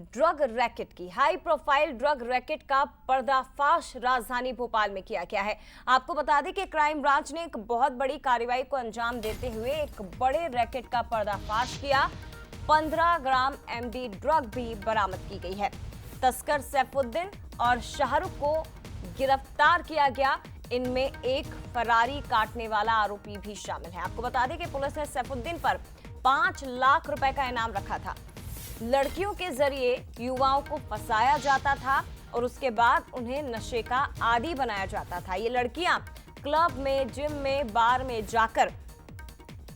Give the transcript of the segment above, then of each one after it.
Drug racket की। High profile drug racket का पर्दाफाश राजधानी भोपाल में किया गया है। आपको बता दें कि क्राइम ब्रांच ने एक बहुत बड़ी कार्रवाई को अंजाम देते हुए एक बड़े रैकेट का पर्दाफाश किया। 15 ग्राम एमडी ड्रग भी बरामद की गई है। तस्कर सैफुद्दीन और शाहरुख को गिरफ्तार किया गया। इनमें एक फरारी काटने वाला आरोपी भी शामिल है। आपको बता दें कि पुलिस ने सैफुद्दीन पर 5 लाख रुपए का इनाम रखा था। लड़कियों के जरिए युवाओं को फंसाया जाता था और उसके बाद उन्हें नशे का आदी बनाया जाता था। ये लड़कियां क्लब में, जिम में, बार में जाकर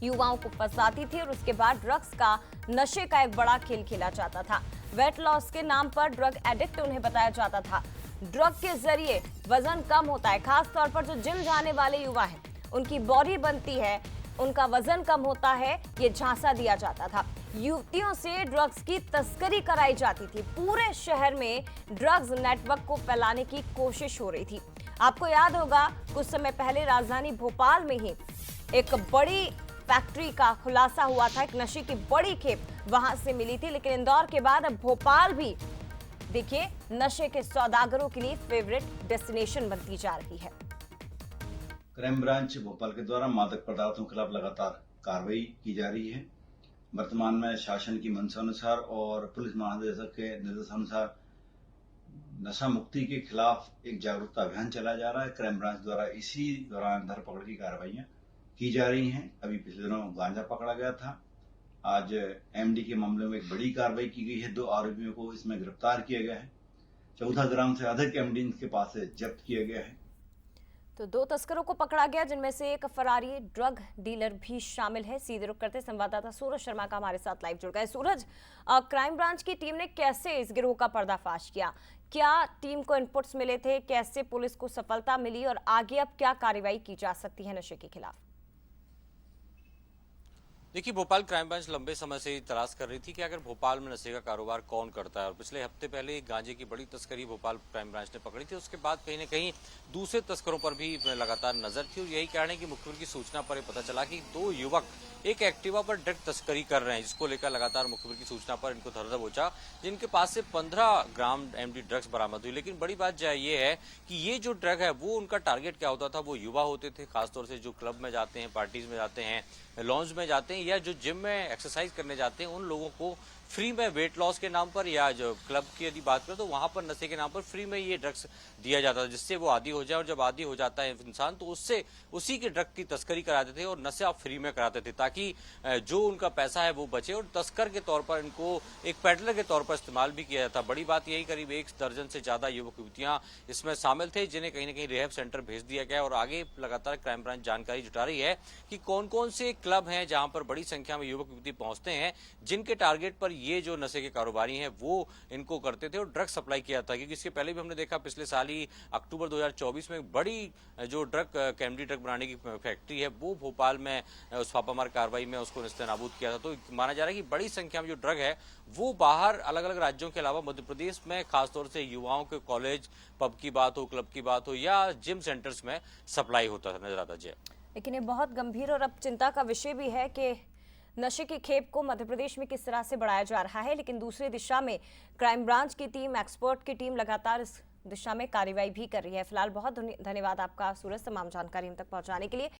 युवाओं को फंसाती थी और उसके बाद ड्रग्स का, नशे का एक बड़ा खेल खेला जाता था। वेट लॉस के नाम पर ड्रग एडिक्ट उन्हें बताया जाता था। ड्रग के जरिए वजन कम होता है, खास तौर पर जो जिम जाने वाले युवा हैं, उनकी बॉडी बनती है, उनका वजन कम होता है, ये झांसा दिया जाता था। युवतियों से ड्रग्स की तस्करी कराई जाती थी। पूरे शहर में ड्रग्स नेटवर्क को फैलाने की कोशिश हो रही थी। आपको याद होगा कुछ समय पहले राजधानी भोपाल में ही एक बड़ी फैक्ट्री का खुलासा हुआ था। एक नशे की बड़ी खेप वहां से मिली थी। लेकिन इंदौर के बाद अब भोपाल भी देखिए नशे के सौदागरों के लिए फेवरेट डेस्टिनेशन बनती जा रही है। क्राइम ब्रांच भोपाल के द्वारा मादक पदार्थों के खिलाफ लगातार कार्रवाई की जा रही है। वर्तमान में शासन की मंशानुसार और पुलिस महानिदेशक के निर्देशानुसार नशा मुक्ति के खिलाफ एक जागरूकता अभियान चलाया जा रहा है। क्राइम ब्रांच द्वारा इसी दौरान धरपकड़ की कार्रवाइयां की जा रही हैं। अभी पिछले दिनों गांजा पकड़ा गया था। आज एमडी के मामले में एक बड़ी कार्रवाई की गई है। 2 आरोपियों को इसमें गिरफ्तार किया गया है। 14 ग्राम से अधिक एमडी इनके पास से जब्त किया गया है। तो 2 तस्करों को पकड़ा गया, जिनमें से एक फरारी ड्रग डीलर भी शामिल है। सीधे रुख करते संवाददाता सूरज शर्मा का हमारे साथ लाइव जुड़ गए। सूरज, क्राइम ब्रांच की टीम ने कैसे इस गिरोह का पर्दाफाश किया? क्या टीम को इनपुट्स मिले थे? कैसे पुलिस को सफलता मिली और आगे अब क्या कार्रवाई की जा सकती है नशे के खिलाफ? देखिए, भोपाल क्राइम ब्रांच लंबे समय से तलाश कर रही थी कि अगर भोपाल में नशे का कारोबार कौन करता है, और पिछले हफ्ते पहले गांजे की बड़ी तस्करी भोपाल क्राइम ब्रांच ने पकड़ी थी। उसके बाद कहीं न कहीं दूसरे तस्करों पर भी लगातार नजर थी और यही कारण है कि मुखबिर की सूचना पर पता चला कि 2 युवक एक एक्टिवा पर ड्रग तस्करी कर रहे हैं, जिसको लेकर लगातार मुखबिर की सूचना पर इनको धर दबोचा, जिनके पास से 15 ग्राम एमडी ड्रग्स बरामद हुई। लेकिन बड़ी बात ये है कि ये जो ड्रग है वो उनका टारगेट क्या होता था, वो युवा होते थे, खासतौर से जो क्लब में जाते हैं, पार्टीज में जाते हैं, लॉन्ज में जाते हैं या जो जिम में एक्सरसाइज करने जाते हैं, उन लोगों को फ्री में वेट लॉस के नाम पर या जो क्लब की यदि बात करें तो वहां पर नशे के नाम पर फ्री में ये ड्रग्स दिया जाता है, जिससे वो आदी हो जाए। और जब आदी हो जाता है इंसान तो उससे उसी के ड्रग की तस्करी कराते थे और नशा फ्री में कराते थे, ताकि जो उनका पैसा है वो बचे और तस्कर के तौर पर इनको एक पेडलर के तौर पर इस्तेमाल भी किया जाता। बड़ी बात यही, करीब 1 दर्जन से ज्यादा युवक युवतियां इसमें शामिल थे, जिन्हें कहीं ना कहीं रिहैब सेंटर भेज दिया गया। और आगे लगातार क्राइम ब्रांच जानकारी जुटा रही है कि कौन कौन से क्लब हैं जहां पर बड़ी संख्या में युवक युवती पहुंचते हैं, जिनके टारगेट पर ये जो नशे के कारोबारी हैं वो इनको करते थे और ड्रग सप्लाई किया था। क्योंकि इसके पहले भी हमने देखा, पिछले साल ही अक्टूबर 2024 में बड़ी जो ड्रग कैमडी ड्रग बनाने की फैक्ट्री है वो भोपाल में उस छापामार कार्रवाई में उसको निस्तेनाबूद किया था। तो माना जा रहा है कि बड़ी संख्या में जो ड्रग है वो बाहर अलग अलग राज्यों के अलावा मध्य प्रदेश में खासतौर से युवाओं के कॉलेज, पब की बात हो, क्लब की बात हो या जिम सेंटर्स में सप्लाई होता नजर आता है। लेकिन ये बहुत गंभीर और अब चिंता का विषय भी है कि नशे की खेप को मध्य प्रदेश में किस तरह से बढ़ाया जा रहा है। लेकिन दूसरी दिशा में क्राइम ब्रांच की टीम, एक्सपर्ट की टीम लगातार इस दिशा में कार्रवाई भी कर रही है। फिलहाल बहुत धन्यवाद आपका सूरज, तमाम जानकारी हम तक पहुंचाने के लिए।